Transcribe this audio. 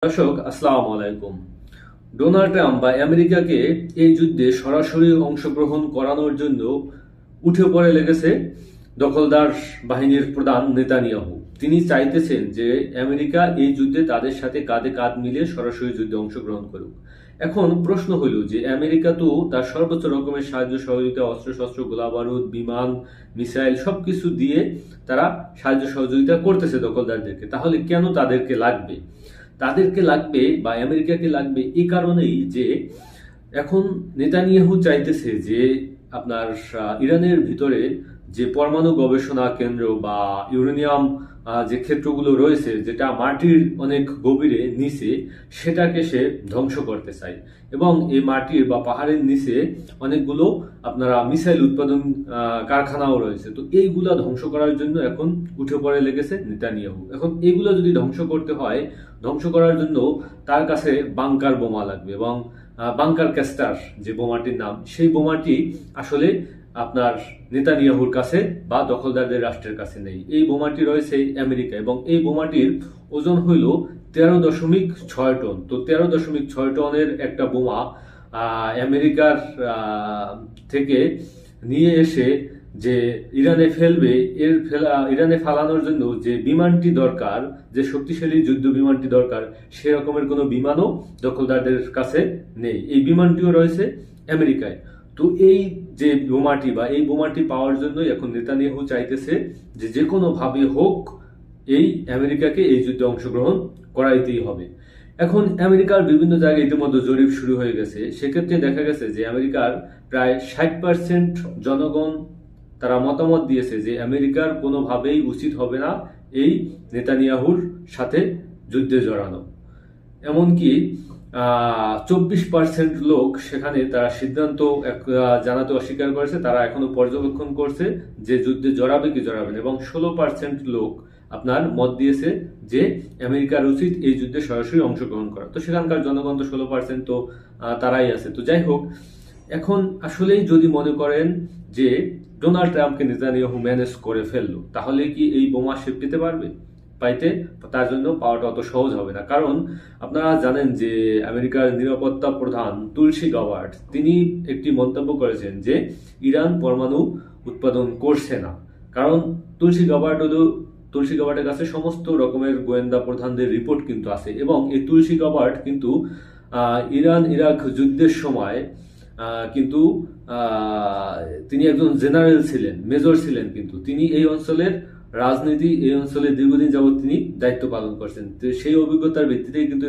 দর্শক আসসালামু আলাইকুম। ডোনাল্ড ট্রাম্প বা আমেরিকাকে এই যুদ্ধে সরাসরি অংশগ্রহণ করানোর জন্য উঠে পড়ে লেগেছে দখলদার বাহিনীর প্রধান নেতানিয়াহু। তিনি চাইতেছেন যে আমেরিকা এই যুদ্ধে তাদের সাথে কাঁধে কাঁধ মিলিয়ে সরাসরি যুদ্ধে অংশগ্রহণ করুক। এখন প্রশ্ন হল যে আমেরিকা তো তার সর্বোচ্চ রকমের সাহায্য সহযোগিতা, অস্ত্রশস্ত্র, গোলাবারুদ, বিমান, মিসাইল সবকিছু দিয়ে তারা সাহায্য সহযোগিতা করতেছে দখলদারদেরকে। তাহলে কেন তাদেরকে লাগবে বা আমেরিকাকে লাগবে এই কারণেই যে এখন নেতানিয়াহু চাইতেছে যে আপনার ইরানের ভিতরে যে পরমাণু গবেষণা কেন্দ্র বা ইউরেনিয়াম যে ক্ষেত্রগুলো রয়েছে, যেটা মাটির অনেক গভীরে নিচে, সেটাকে সে ধ্বংস করতে চায়। এবং এই মাটির বা পাহাড়ের নিচে অনেকগুলো আপনারা মিসাইল উৎপাদন কারখানাও রয়েছে। তো এইগুলা ধ্বংস করার জন্য এখন উঠে পড়ে লেগেছে নেতানিয়াহু। এখন এইগুলো যদি ধ্বংস করতে হয়, ধ্বংস করার জন্য তার কাছে বাংকার বোমা লাগবে। এবং বাংকার ক্যাস্টার যে বোমাটির নাম, সেই বোমাটি আসলে আপনার নেতানিয়াহুর কাছে বা দখলদারদের রাষ্ট্রের কাছে নেই। এই বোমাটি রয়েছে আমেরিকা এবং এই বোমাটির ওজন হইল 13.6 টন। তো 13.6 টনের একটা বোমা আমেরিকার থেকে নিয়ে এসে যে ইরানে ফেলবে, ইরানে ফালানোর জন্য যে বিমানটি দরকার, যে শক্তিশালী যুদ্ধ বিমানটি দরকার, সেরকমের কোনো বিমানও দখলদারদের কাছে নেই। এই বিমানটিও রয়েছে আমেরিকায়। তো এই যে বোমাটি বা এই বোমাটি পাওয়ার জন্য এখন নেতানিয়াহু চাইতেছে যে যে কোনো ভাবে হোক এই আমেরিকাকে এই যুদ্ধে অংশগ্রহণ করাইতেই হবে। এখন আমেরিকার বিভিন্ন জায়গায় ইতিমধ্যে জরিপ শুরু হয়ে গেছে। সেক্ষেত্রে দেখা গেছে যে আমেরিকার প্রায় 60% জনগণ তারা মতামত দিয়েছে যে আমেরিকার কোনোভাবেই উচিত হবে না এই নেতানিয়াহুর সাথে যুদ্ধে জড়ানো। এমনকি 24% লোক সেখানে তারা সিদ্ধান্ত জানাতে অস্বীকার করেছে। তারা এখনো পর্যবেক্ষণ করছে যে যুদ্ধে জড়াবে কি জড়াবে না। এবং 16% লোক আপনার মত দিয়েছে যে আমেরিকার উচিত এই যুদ্ধে সরাসরি অংশগ্রহণ করা। তো সেখানকার জনগণ তো 16%, তো তারাই আছে। তো যাই হোক, এখন আসলেই যদি মনে করেন যে ডোনাল্ড ট্রাম্পকে নেতানিয়াহু ম্যানেজ করে ফেললো, তাহলে কি এই বোমা সে পেতে পারবে? তার জন্য পাওয়াটা অত সহজ হবে না। কারণ আপনারা জানেন যে আমেরিকার নিরাপত্তা প্রধান তুলসী গাবার্ড তিনি একটি মন্তব্য করেছেন যে ইরান পরমাণু উৎপাদন করছে না। কারণ তুলসী গাবার্ডের কাছে সমস্ত রকমের গোয়েন্দা প্রধানদের রিপোর্ট কিন্তু আছে। এবং এই তুলসী গাবার্ড কিন্তু ইরান ইরাক যুদ্ধের সময় কিন্তু তিনি একজন জেনারেল ছিলেন, মেজর ছিলেন। কিন্তু তিনি এই অঞ্চলের রাজনীতি, এই অঞ্চলে দীর্ঘদিন যাবৎ তিনি দায়িত্ব পালন করছেন। তো সেই অভিজ্ঞতার ভিত্তিতেই কিন্তু